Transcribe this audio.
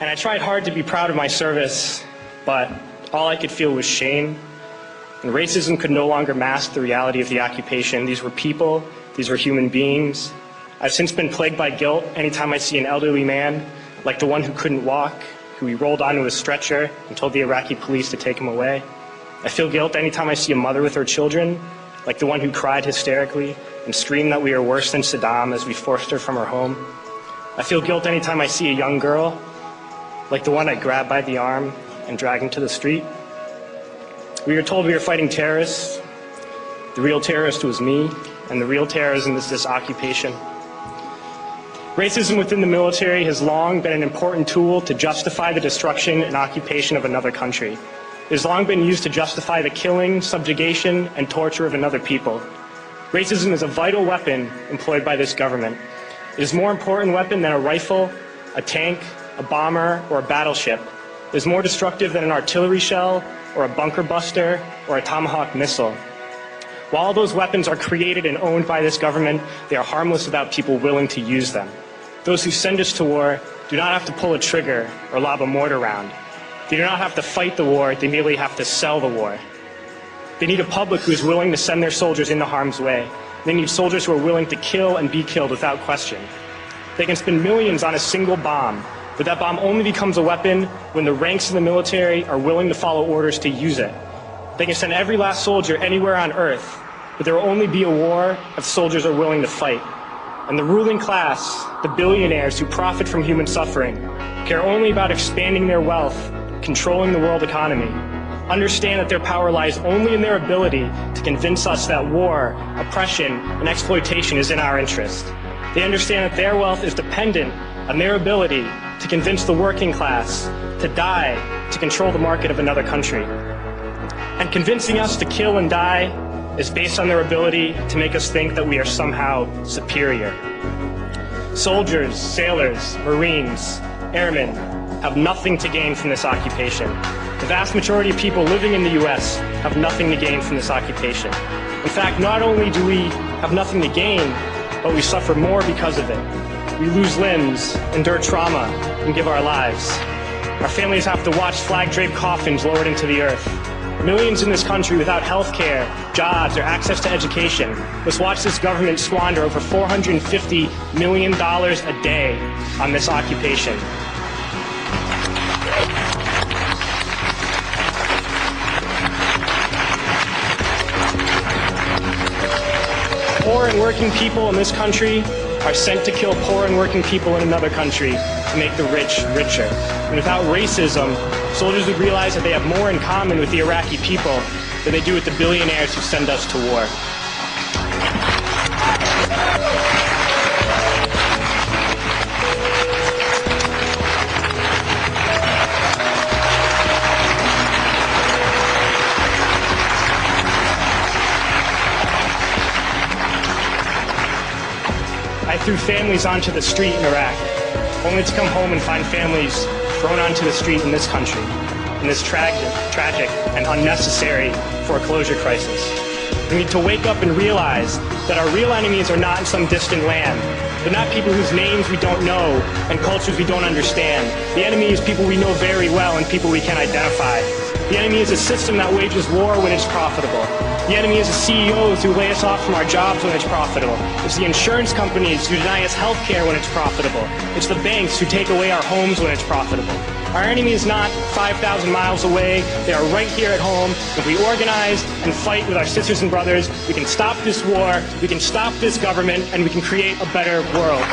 And I tried hard to be proud of my service, but all I could feel was shame. And racism could no longer mask the reality of the occupation. These were people, these were human beings. I've since been plagued by guilt anytime I see an elderly man, like the one who couldn't walk, who we rolled onto a stretcher and told the Iraqi police to take him away. I feel guilt anytime I see a mother with her children, like the one who cried hysterically and screamed that we are worse than Saddam as we forced her from her home. I feel guilt anytime I see a young girl, like the one I grabbed by the arm and dragged into the street. We were told we were fighting terrorists. The real terrorist was me, and the real terrorism is this occupation. Racism within the military has long been an important tool to justify the destruction and occupation of another country. It has long been used to justify the killing, subjugation, and torture of another people. Racism is a vital weapon employed by this government. It is a more important weapon than a rifle, a tank, a bomber, or a battleship. It is more destructive than an artillery shell, or a bunker buster, or a Tomahawk missile. While those weapons are created and owned by this government, they are harmless without people willing to use them. Those who send us to war do not have to pull a trigger or lob a mortar round. They do not have to fight the war, they merely have to sell the war. They need a public who is willing to send their soldiers into harm's way. They need soldiers who are willing to kill and be killed without question. They can spend millions on a single bomb, but that bomb only becomes a weapon when the ranks of the military are willing to follow orders to use it. They can send every last soldier anywhere on earth, but there will only be a war if soldiers are willing to fight. And the ruling class, the billionaires who profit from human suffering, care only about expanding their wealth, controlling the world economy, understand that their power lies only in their ability to convince us that war, oppression, and exploitation is in our interest. They understand that their wealth is dependent on their ability to convince the working class to die to control the market of another country. And convincing us to kill and die is based on their ability to make us think that we are somehow superior. Soldiers, sailors, Marines, airmen have nothing to gain from this occupation. The vast majority of people living in the U.S. have nothing to gain from this occupation. In fact, not only do we have nothing to gain, but we suffer more because of it. We lose limbs, endure trauma, and give our lives. Our families have to watch flag-draped coffins lowered into the earth. Millions in this country without health care, jobs, or access to education must watch this government squander over $450 million a day on this occupation. Poor and working people in this country are sent to kill poor and working people in another country to make the rich richer. And without racism, soldiers would realize that they have more in common with the Iraqi people than they do with the billionaires who send us to war. I threw families onto the street in Iraq, only to come home and find families thrown onto the street in this country, in this tragic and unnecessary foreclosure crisis. We need to wake up and realize that our real enemies are not in some distant land. They're not people whose names we don't know and cultures we don't understand. The enemy is people we know very well and people we can identify. The enemy is a system that wages war when it's profitable. The enemy is the CEOs who lay us off from our jobs when it's profitable. It's the insurance companies who deny us health care when it's profitable. It's the banks who take away our homes when it's profitable. Our enemy is not 5,000 miles away. They are right here at home. If we organize and fight with our sisters and brothers, we can stop this war, we can stop this government, and we can create a better world.